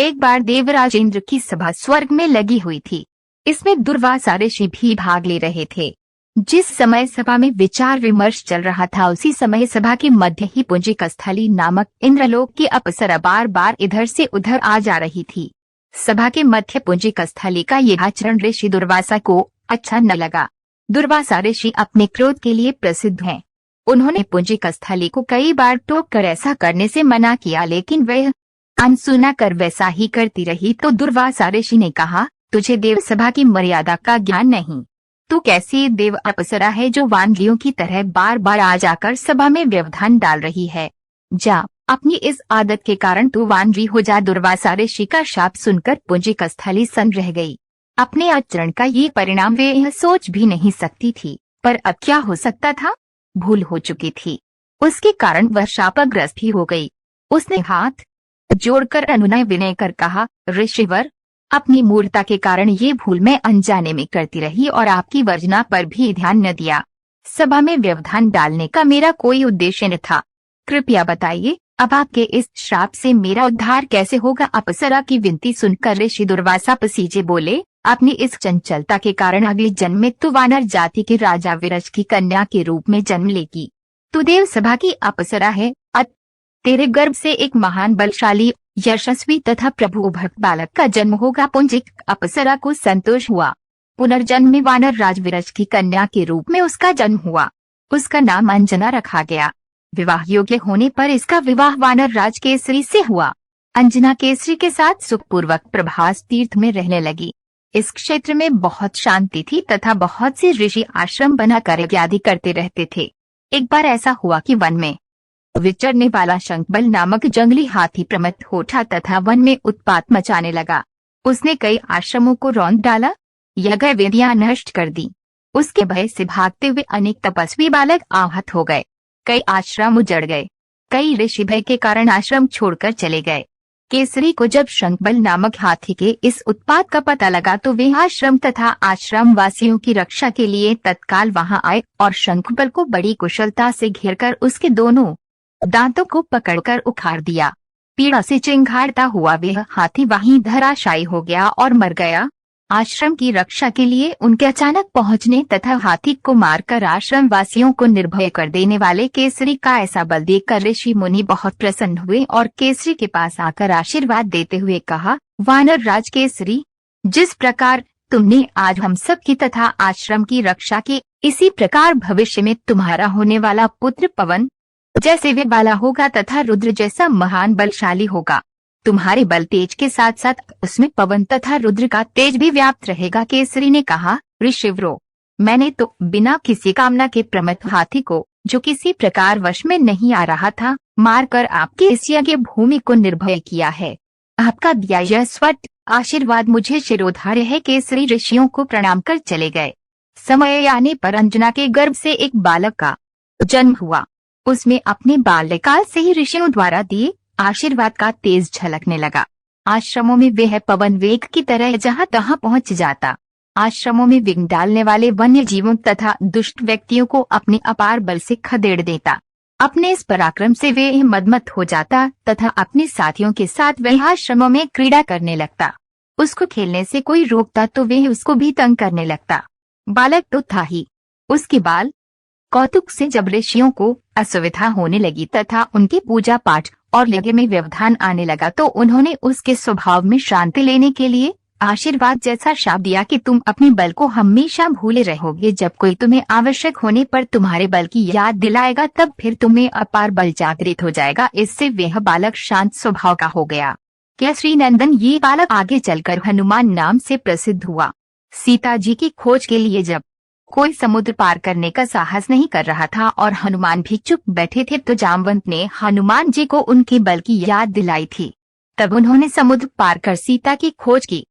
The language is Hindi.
एक बार देवराज इंद्र की सभा स्वर्ग में लगी हुई थी। इसमें दुर्वासा ऋषि भी भाग ले रहे थे। जिस समय सभा में विचार विमर्श चल रहा था, उसी समय सभा के मध्य ही पुंजिक स्थली नामक इंद्रलोक की अप्सरा बार बार इधर से उधर आ जा रही थी। सभा के मध्य पुंजिक स्थली का यह आचरण ऋषि दुर्वासा को अच्छा न लगा। दुर्वासा ऋषि अपने क्रोध के लिए प्रसिद्ध हैं। उन्होंने पुंजिक स्थली को कई बार टोक कर ऐसा करने से मना किया, लेकिन वह अनसुना कर वैसा ही करती रही। तो दुर्वासा ऋषि ने कहा, तुझे देव सभा की मर्यादा का ज्ञान नहीं। तू कैसी देव अप्सरा है जो वानरियों की तरह बार बार आ जाकर सभा में व्यवधान डाल रही है। जा, अपनी इस आदत के कारण तू वानरी हो जा। दुर्वासा ऋषि का शाप सुनकर पुंजिक स्थली सन्न रह गई। अपने आचरण का ये परिणाम वे यह सोच भी नहीं सकती थी, पर अब क्या हो सकता था। भूल हो चुकी थी, उसके कारण वह शापग्रस्त भी हो गई। उसने हाथ जोड़कर अनुनय विनय कर कहा, ऋषिवर, अपनी मूर्खता के कारण ये भूल मैं अनजाने में करती रही और आपकी वर्जना पर भी ध्यान न दिया। सभा में व्यवधान डालने का मेरा कोई उद्देश्य न था। कृपया बताइए, अब आपके इस श्राप से मेरा उद्धार कैसे होगा। अप्सरा की विनती सुनकर ऋषि दुर्वासा पसीजे बोले, अपनी इस चंचलता के कारण अगले जन्म में तू वानर जाति के राजा विरज की कन्या के रूप में जन्म लेगी। तू देव सभा की अप्सरा है। तेरे गर्भ से एक महान बलशाली यशस्वी तथा प्रभु भक्त बालक का जन्म होगा। पुंजिक अप्सरा को संतोष हुआ। पुनर्जन्म में वानर राज विरज की कन्या के रूप में उसका जन्म हुआ। उसका नाम अंजना रखा गया। विवाह योग्य होने पर इसका विवाह वानर राज केसरी से हुआ। अंजना केसरी के साथ सुखपूर्वक प्रभास तीर्थ में रहने लगी। इस क्षेत्र में बहुत शांति थी तथा बहुत से ऋषि आश्रम बनाकर यज्ञ आदि करते रहते थे। एक बार ऐसा हुआ कि वन में विचरने वाला शंखबल नामक जंगली हाथी प्रमत्त हो उठा तथा वन में उत्पात मचाने लगा। उसने कई आश्रमों को रौंद डाला, यज्ञ वेदियां नष्ट कर दी। उसके भय से भागते हुए अनेक तपस्वी बालक आहत हो गए। कई आश्रम उजड़ गए। कई ऋषि भय के कारण आश्रम छोड़कर चले गए। केसरी को जब शंखबल नामक हाथी के इस उत्पात का पता लगा तो वे आश्रम तथा आश्रम वासियों की रक्षा के लिए तत्काल वहां आए और शंखबल को बड़ी कुशलता से घेरकर उसके दोनों दांतों को पकड़कर उखाड़ दिया। पीड़ा से चिंघाड़ता हुआ वह हाथी वहीं धराशायी हो गया और मर गया। आश्रम की रक्षा के लिए उनके अचानक पहुंचने तथा हाथी को मारकर आश्रम वासियों को निर्भय कर देने वाले केसरी का ऐसा बल देखकर ऋषि मुनि बहुत प्रसन्न हुए और केसरी के पास आकर आशीर्वाद देते हुए कहा, वानर राज केसरी, जिस प्रकार तुमने आज हम सब की तथा आश्रम की रक्षा की, इसी प्रकार भविष्य में तुम्हारा होने वाला पुत्र पवन जैसे वे बाला होगा तथा रुद्र जैसा महान बलशाली होगा। तुम्हारे बल तेज के साथ साथ उसमें पवन तथा रुद्र का तेज भी व्याप्त रहेगा। केसरी ने कहा, ऋषिवरो, मैंने तो बिना किसी कामना के प्रमत्त हाथी को, जो किसी प्रकार वश में नहीं आ रहा था, मारकर आपके इस यज्ञ भूमि को निर्भय किया है। आपका दिया यह स्वट आशीर्वाद मुझे शिरोधार्य है। केसरी ऋषियों को प्रणाम कर चले गए। समय आने पर अंजना के गर्भ से एक बालक का जन्म हुआ। उसमें अपने बाल्यकाल से ही ऋषियों द्वारा दिए आशीर्वाद का तेज झलकने लगा। आश्रमों में वह पवन वेग की तरह जहां तहां पहुंच जाता। आश्रमों में विघ्न डालने वाले वन्य जीवों तथा दुष्ट व्यक्तियों को अपने अपार बल से खदेड़ देता। अपने इस पराक्रम से वह मदमत हो जाता तथा अपने साथियों के साथ वह आश्रमों में क्रीड़ा करने लगता। उसको खेलने से कोई रोकता तो वह उसको भी तंग करने लगता। बालक तो था ही, उसके बाल कौतुक से जब ऋषियों को असुविधा होने लगी तथा उनके पूजा पाठ और यज्ञ में व्यवधान आने लगा तो उन्होंने उसके स्वभाव में शांति लेने के लिए आशीर्वाद जैसा शाप दिया कि तुम अपने बल को हमेशा भूले रहोगे। जब कोई तुम्हें आवश्यक होने पर तुम्हारे बल की याद दिलाएगा तब फिर तुम्हें अपार बल जागृत हो जाएगा। इससे वह बालक शांत स्वभाव का हो गया। केसरी नंदन ये बालक आगे चलकर हनुमान नाम से प्रसिद्ध हुआ। सीता जी की खोज के लिए जब कोई समुद्र पार करने का साहस नहीं कर रहा था और हनुमान भी चुप बैठे थे तो जामवंत ने हनुमान जी को उनके बल की याद दिलाई थी। तब उन्होंने समुद्र पार कर सीता की खोज की।